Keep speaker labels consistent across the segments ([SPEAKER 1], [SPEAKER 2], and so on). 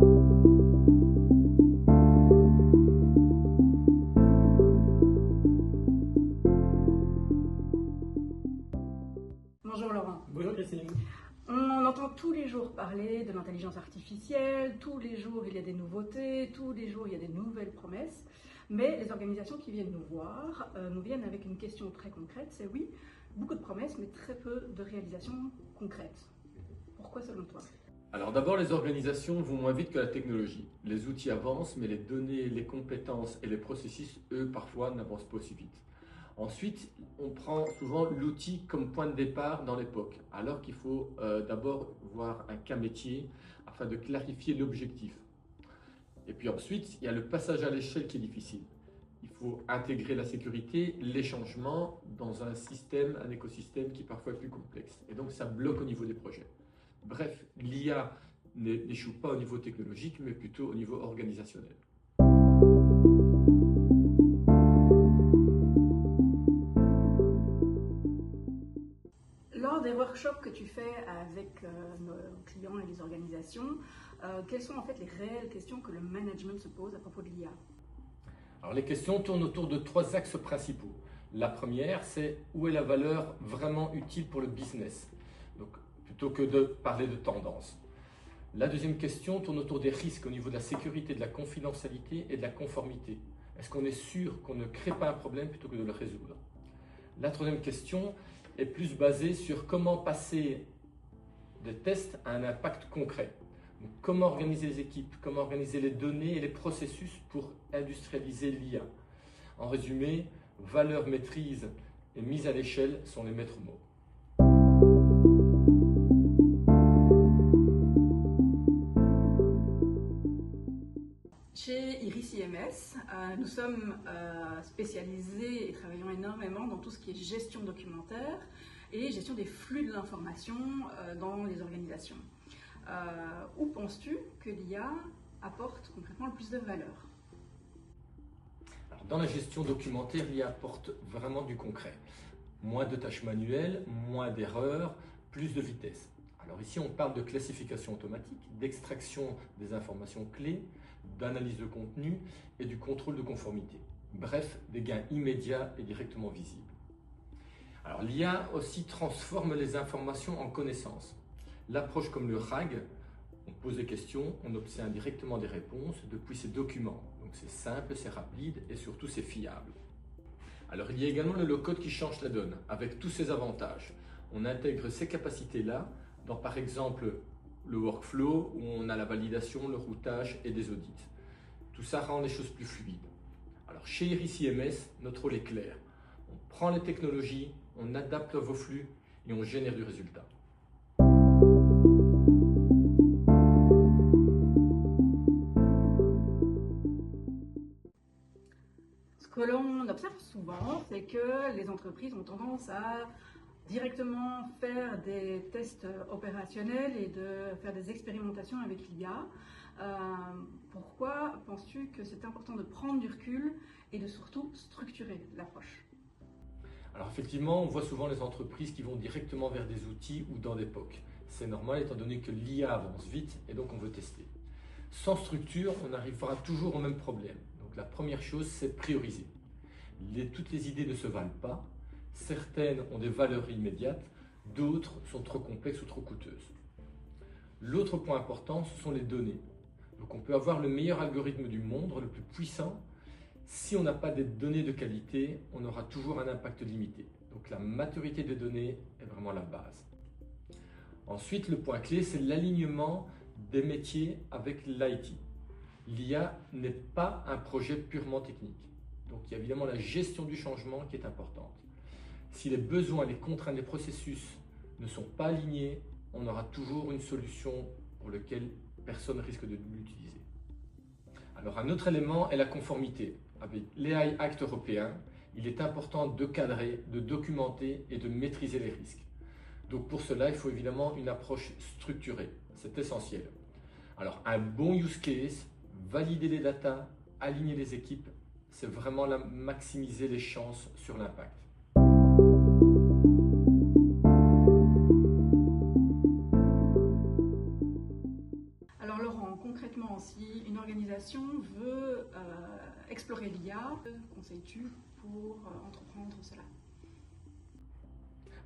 [SPEAKER 1] Bonjour Laurent.
[SPEAKER 2] Bonjour Christine.
[SPEAKER 1] On entend tous les jours parler de l'intelligence artificielle, tous les jours il y a des nouveautés, tous les jours il y a des nouvelles promesses, mais les organisations qui viennent nous voir nous viennent avec une question très concrète, c'est oui, beaucoup de promesses mais très peu de réalisations concrètes. Pourquoi selon toi?
[SPEAKER 2] Alors d'abord, les organisations vont moins vite que la technologie. Les outils avancent, mais les données, les compétences et les processus, eux, parfois n'avancent pas aussi vite. Ensuite, on prend souvent l'outil comme point de départ dans l'époque, alors qu'il faut d'abord voir un cas métier afin de clarifier l'objectif. Et puis ensuite, il y a le passage à l'échelle qui est difficile. Il faut intégrer la sécurité, les changements dans un système, un écosystème qui parfois est plus complexe. Et donc ça bloque au niveau des projets. Bref, l'IA n'échoue pas au niveau technologique, mais plutôt au niveau organisationnel.
[SPEAKER 1] Lors des workshops que tu fais avec nos clients et les organisations, quelles sont en fait les réelles questions que le management se pose à propos de l'IA?
[SPEAKER 2] Alors les questions tournent autour de 3 axes principaux. La première, c'est où est la valeur vraiment utile pour le business, donc, plutôt que de parler de tendance. La deuxième question tourne autour des risques au niveau de la sécurité, de la confidentialité et de la conformité. Est-ce qu'on est sûr qu'on ne crée pas un problème plutôt que de le résoudre? La troisième question est plus basée sur comment passer des tests à un impact concret. Donc, comment organiser les équipes, comment organiser les données et les processus pour industrialiser l'IA. En résumé, valeur, maîtrise et mise à l'échelle sont les maîtres mots.
[SPEAKER 1] Chez Iris IMS, nous sommes spécialisés et travaillons énormément dans tout ce qui est gestion documentaire et gestion des flux de l'information dans les organisations. Où penses-tu que l'IA apporte concrètement le plus de valeur?
[SPEAKER 2] Alors, dans la gestion documentaire, l'IA apporte vraiment du concret. Moins de tâches manuelles, moins d'erreurs, plus de vitesse. Alors ici, on parle de classification automatique, d'extraction des informations clés, d'analyse de contenu et du contrôle de conformité. Bref, des gains immédiats et directement visibles. Alors l'IA aussi transforme les informations en connaissances. L'approche comme le RAG, on pose des questions, on obtient directement des réponses depuis ces documents. Donc c'est simple, c'est rapide et surtout c'est fiable. Alors il y a également le low-code qui change la donne avec tous ses avantages. On intègre ces capacités-là dans par exemple le workflow où on a la validation, le routage et des audits. Tout ça rend les choses plus fluides. Alors chez Iris IMS, notre rôle est clair. On prend les technologies, on adapte vos flux et on génère du résultat.
[SPEAKER 1] Ce que l'on observe souvent, c'est que les entreprises ont tendance à directement faire des tests opérationnels et de faire des expérimentations avec l'IA. Pourquoi penses-tu que c'est important de prendre du recul et de surtout structurer l'approche?
[SPEAKER 2] Alors effectivement, on voit souvent les entreprises qui vont directement vers des outils ou dans des POC. C'est normal étant donné que l'IA avance vite et donc on veut tester. Sans structure, on arrivera toujours au même problème. Donc la première chose, c'est prioriser. Toutes les idées ne se valent pas. Certaines ont des valeurs immédiates, d'autres sont trop complexes ou trop coûteuses. L'autre point important, ce sont les données. Donc on peut avoir le meilleur algorithme du monde, le plus puissant. Si on n'a pas des données de qualité, on aura toujours un impact limité. Donc la maturité des données est vraiment la base. Ensuite, le point clé, c'est l'alignement des métiers avec l'IT. L'IA n'est pas un projet purement technique. Donc il y a évidemment la gestion du changement qui est importante. Si les besoins, les contraintes, les processus ne sont pas alignés, on aura toujours une solution pour laquelle personne ne risque de l'utiliser. Alors un autre élément est la conformité. Avec l'AI Act européen, il est important de cadrer, de documenter et de maîtriser les risques. Donc pour cela, il faut évidemment une approche structurée. C'est essentiel. Alors un bon use case, valider les datas, aligner les équipes, c'est vraiment maximiser les chances sur l'impact.
[SPEAKER 1] Alors Laurent, concrètement, si une organisation veut explorer l'IA, que conseilles-tu pour entreprendre cela?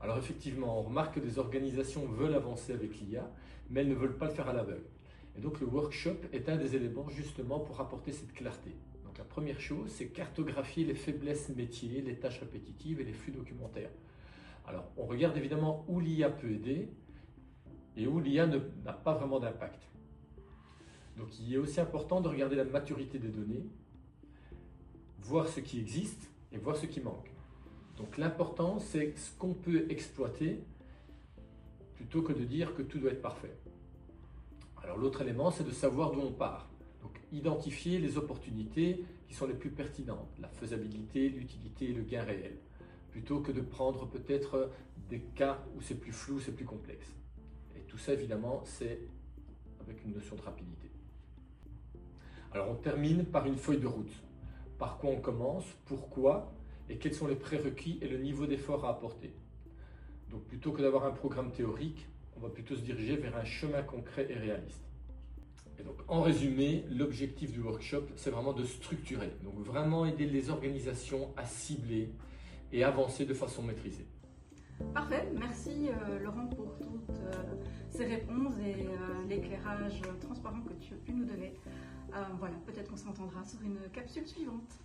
[SPEAKER 2] Alors effectivement, on remarque que des organisations veulent avancer avec l'IA, mais elles ne veulent pas le faire à l'aveugle. Et donc le workshop est un des éléments justement pour apporter cette clarté. Donc la première chose, c'est cartographier les faiblesses métiers, les tâches répétitives et les flux documentaires. Alors on regarde évidemment où l'IA peut aider et où l'IA n'a pas vraiment d'impact. Donc il est aussi important de regarder la maturité des données, voir ce qui existe et voir ce qui manque. Donc l'important, c'est ce qu'on peut exploiter plutôt que de dire que tout doit être parfait. Alors l'autre élément, c'est de savoir d'où on part. Donc identifier les opportunités qui sont les plus pertinentes, la faisabilité, l'utilité et le gain réel, plutôt que de prendre peut-être des cas où c'est plus flou, c'est plus complexe. Et tout ça, évidemment, c'est avec une notion de rapidité. Alors on termine par une feuille de route. Par quoi on commence, pourquoi, et quels sont les prérequis et le niveau d'effort à apporter. Donc plutôt que d'avoir un programme théorique, on va plutôt se diriger vers un chemin concret et réaliste. Et donc en résumé, l'objectif du workshop, c'est vraiment de structurer, donc vraiment aider les organisations à cibler et avancer de façon maîtrisée.
[SPEAKER 1] Parfait, merci Laurent pour toutes ces réponses et l'éclairage transparent que tu as pu nous donner. Voilà, peut-être qu'on s'entendra sur une capsule suivante.